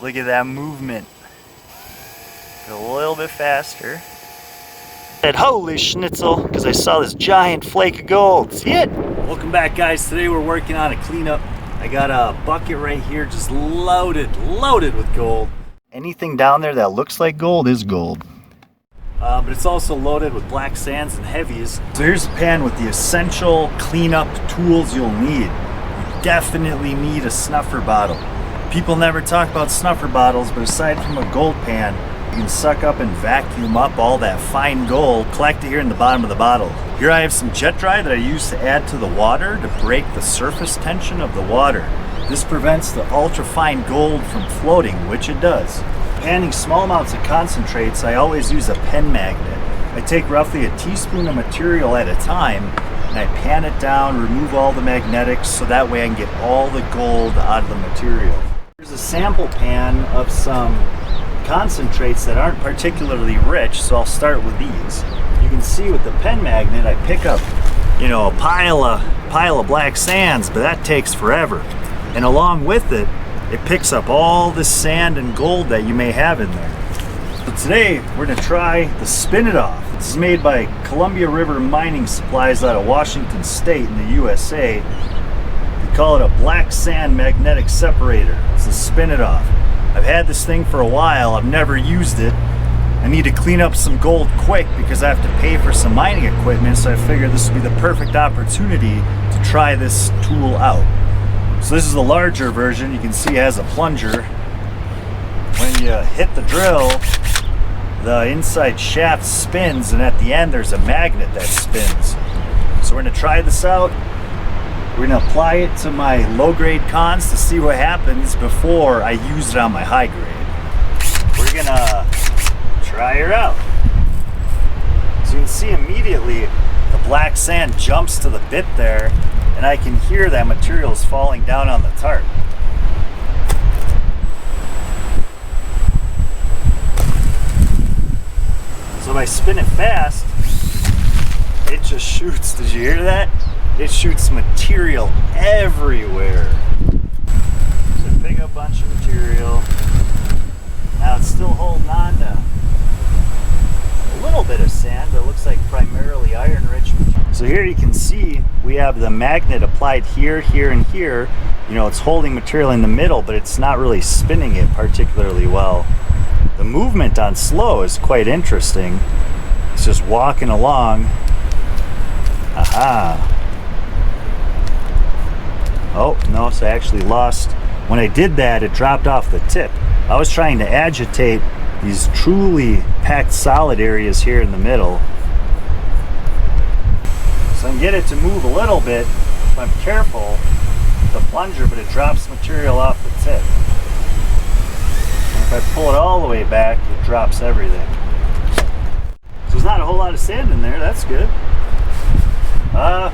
Look at that movement. A little bit faster. Said holy schnitzel because I saw this giant flake of gold. See it? Welcome back, guys. Today we're working on a cleanup. I got a bucket right here just loaded with gold. Anything down there that looks like gold is gold. But it's also loaded with black sands and heavies. So here's a pan with the essential cleanup tools you'll need. You definitely need a snuffer bottle. People never talk about snuffer bottles, but aside from a gold pan, you can suck up and vacuum up all that fine gold collected here in the bottom of the bottle. Here I have some jet dry that I use to add to the water to break the surface tension of the water. This prevents the ultra fine gold from floating, which it does. Panning small amounts of concentrates, I always use a pen magnet. I take roughly a teaspoon of material at a time and I pan it down, remove all the magnetics so that way I can get all the gold out of the material. Here's a sample pan of some concentrates that aren't particularly rich, so I'll start with these. You can see with the pen magnet I pick up, a pile of black sands, but that takes forever. And along with it, it picks up all the sand and gold that you may have in there. So today we're going to try the Spin It Off. This is made by Columbia River Mining Supplies out of Washington State in the USA. They call it a black sand magnetic separator. It's a Spin It Off. I've had this thing for a while. I've never used it. I need to clean up some gold quick because I have to pay for some mining equipment, so I figured this would be the perfect opportunity to try this tool out. So this is the larger version. You can see it has a plunger. When you hit the drill, the inside shaft spins, and at the end there's a magnet that spins. So we're going to try this out. We're going to apply it to my low-grade cons to see what happens before I use it on my high grade. We're going to try her out. So you can see immediately the black sand jumps to the bit there, and I can hear that material is falling down on the tarp. So if I spin it fast, it just shoots. Did you hear that? It shoots material everywhere. So I pick up a bunch of material. Now it's still holding on to a little bit of sand, but it looks like primarily iron-rich material. So here you can see we have the magnet applied here, here, and here. It's holding material in the middle, but it's not really spinning it particularly well. The movement on slow is quite interesting. It's just walking along. Aha. Oh, no, so I actually lost. When I did that, it dropped off the tip. I was trying to agitate these truly packed solid areas here in the middle. So I can get it to move a little bit if I'm careful with the plunger, but it drops material off the tip. And if I pull it all the way back, it drops everything. So there's not a whole lot of sand in there, that's good.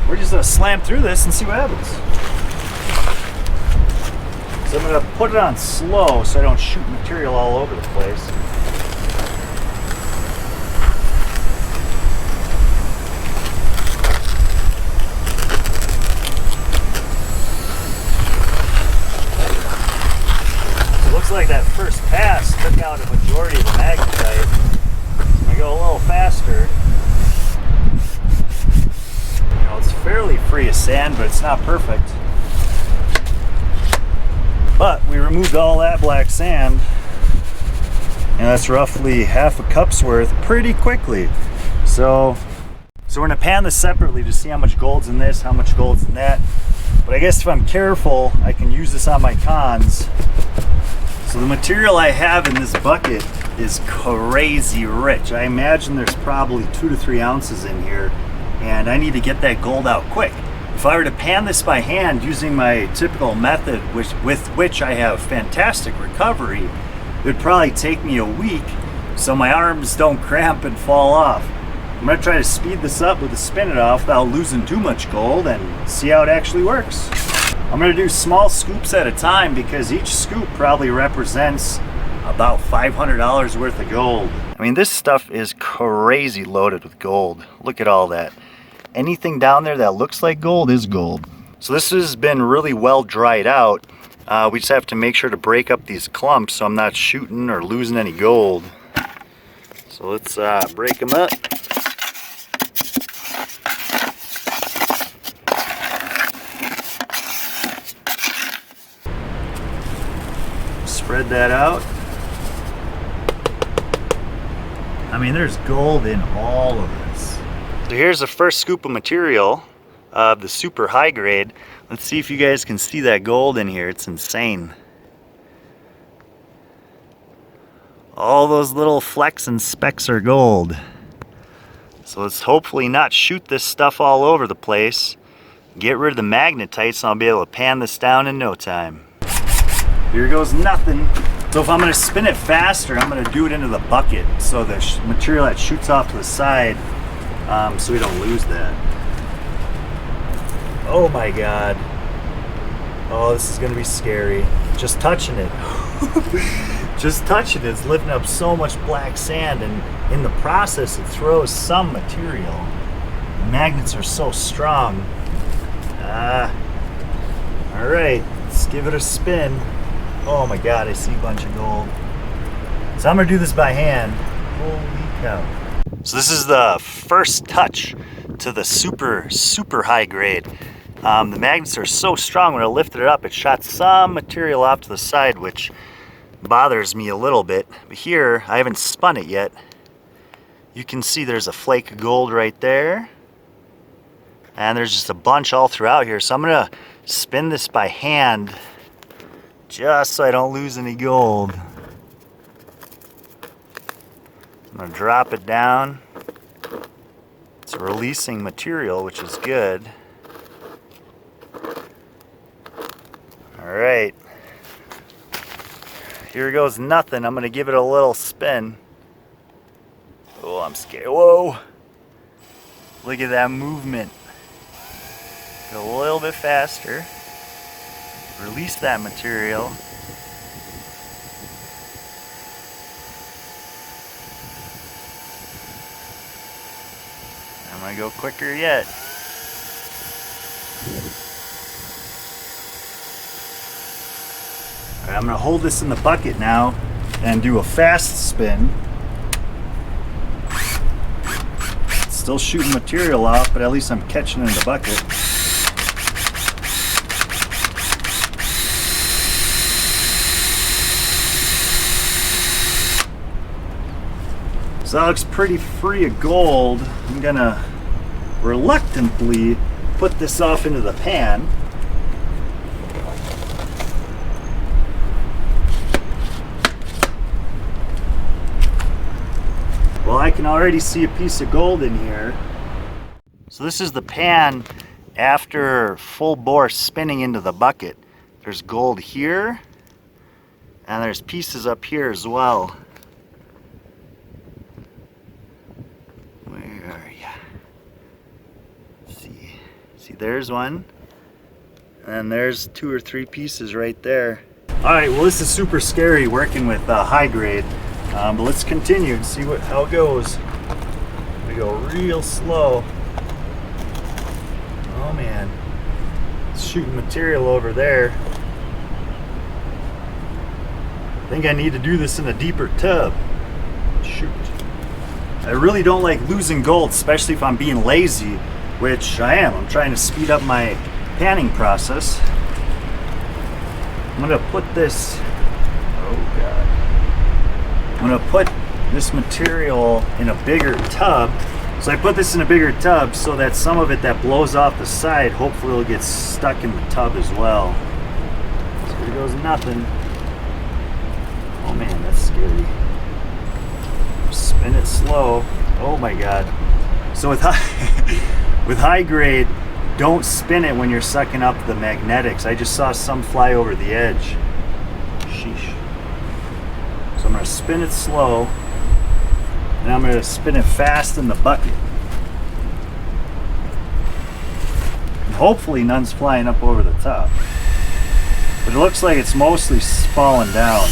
We're just going to slam through this and see what happens. So I'm going to put it on slow so I don't shoot material all over the place. It looks like that first pass took out a majority of the magnetite. So I'm going to go a little faster. It's fairly free of sand, but it's not perfect. But we removed all that black sand, and that's roughly half a cup's worth pretty quickly. So we're gonna pan this separately to see how much gold's in this, how much gold's in that. But I guess if I'm careful, I can use this on my cons. So the material I have in this bucket is crazy rich. I imagine there's probably 2 to 3 ounces in here, and I need to get that gold out quick. If I were to pan this by hand using my typical method, with which I have fantastic recovery, it would probably take me a week so my arms don't cramp and fall off. I'm going to try to speed this up with a Spin It Off without losing too much gold and see how it actually works. I'm going to do small scoops at a time because each scoop probably represents about $500 worth of gold. I mean, this stuff is crazy loaded with gold. Look at all that. Anything down there that looks like gold is gold. So this has been really well dried out. We just have to make sure to break up these clumps so I'm not shooting or losing any gold. So let's break them up. Spread that out. I mean, there's gold in all of this. So here's the first scoop of material of the super high grade. Let's see if you guys can see that gold in here. It's insane. All those little flecks and specks are gold. So let's hopefully not shoot this stuff all over the place. Get rid of the magnetites and I'll be able to pan this down in no time. Here goes nothing. So if I'm going to spin it faster, I'm going to do it into the bucket so the material that shoots off to the side, so we don't lose that. Oh my god. Oh, this is going to be scary. Just touching it. Just touching it is lifting up so much black sand, and in the process it throws some material. The magnets are so strong. Alright, let's give it a spin. Oh my god, I see a bunch of gold. So I'm going to do this by hand. Holy cow. So this is the first touch to the super high grade. The magnets are so strong when I lifted it up, it shot some material off to the side, which bothers me a little bit. But here, I haven't spun it yet. You can see there's a flake of gold right there. And there's just a bunch all throughout here. So I'm going to spin this by hand just so I don't lose any gold. I'm going to drop it down. It's releasing material, which is good. Alright. Here goes nothing. I'm going to give it a little spin. Oh, I'm scared. Whoa! Look at that movement. Go a little bit faster. Release that material. I'm going to go quicker yet. Alright, I'm going to hold this in the bucket now and do a fast spin. Still shooting material off, but at least I'm catching it in the bucket. So that looks pretty free of gold. I'm gonna reluctantly put this off into the pan. Well, I can already see a piece of gold in here. So this is the pan after full bore spinning into the bucket. There's gold here, and there's pieces up here as well. There's one, and there's 2 or 3 pieces right there. Alright, well this is super scary working with high grade, but let's continue and see how it goes. We go real slow. Oh man, it's shooting material over there. I think I need to do this in a deeper tub. Shoot. I really don't like losing gold, especially if I'm being lazy, which I am. I'm trying to speed up my panning process. I'm gonna put this, oh god. I'm gonna put this material in a bigger tub. So I put this in a bigger tub so that some of it that blows off the side, hopefully it'll get stuck in the tub as well. So here goes nothing. Oh man, that's scary. Spin it slow. Oh my god. So with high grade, don't spin it when you're sucking up the magnetics. I just saw some fly over the edge. Sheesh. So I'm going to spin it slow, and I'm going to spin it fast in the bucket. And hopefully none's flying up over the top. But it looks like it's mostly falling down.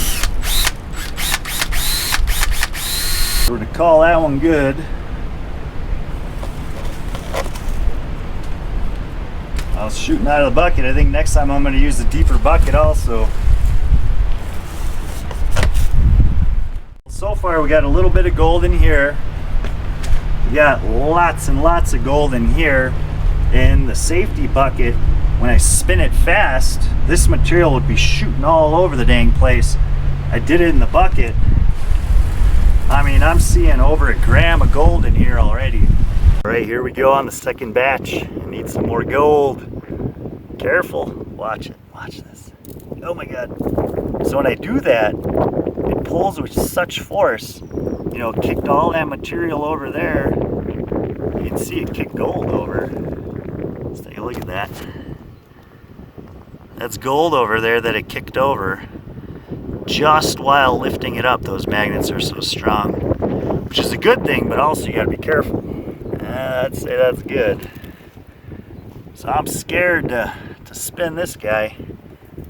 So we're going to call that one good. it's shooting out of the bucket. I think next time I'm going to use the deeper bucket also. So far we got a little bit of gold in here. We got lots and lots of gold in here. In the safety bucket, when I spin it fast, this material would be shooting all over the dang place. I did it in the bucket. I mean, I'm seeing over 1 gram of gold in here already. All right, here we go on the second batch. I need some more gold. Careful, watch it, watch this. Oh my God. So when I do that, it pulls with such force, you know, kicked all that material over there. You can see it kicked gold over. Let's take a look at that. That's gold over there that it kicked over. Just while lifting it up, those magnets are so strong. Which is a good thing, but also you gotta be careful. I'd say that's good. So I'm scared to spin this guy.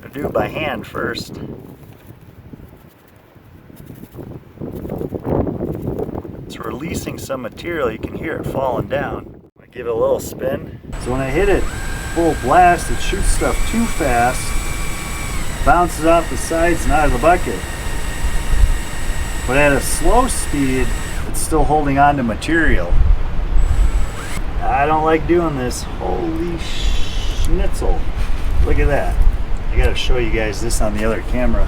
I'll do it by hand first. It's releasing some material, you can hear it falling down. I give it a little spin. So when I hit it full blast, it shoots stuff too fast, bounces off the sides and out of the bucket. But at a slow speed, it's still holding on to material. I don't like doing this. Holy schnitzel. Look at that. I gotta show you guys this on the other camera.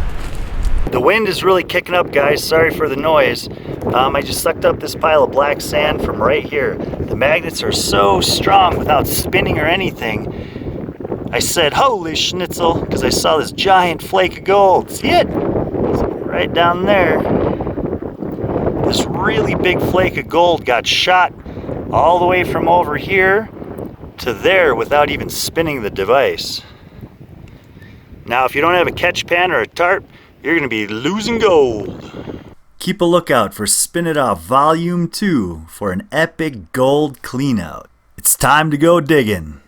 The wind is really kicking up, guys. Sorry for the noise. I just sucked up this pile of black sand from right here. The magnets are so strong without spinning or anything. I said, holy schnitzel, because I saw this giant flake of gold. See it? It's right down there. This really big flake of gold got shot all the way from over here to there without even spinning the device. Now, if you don't have a catch pan or a tarp, you're going to be losing gold. Keep a lookout for Spin It Off Volume 2 for an epic gold cleanout. It's time to go digging.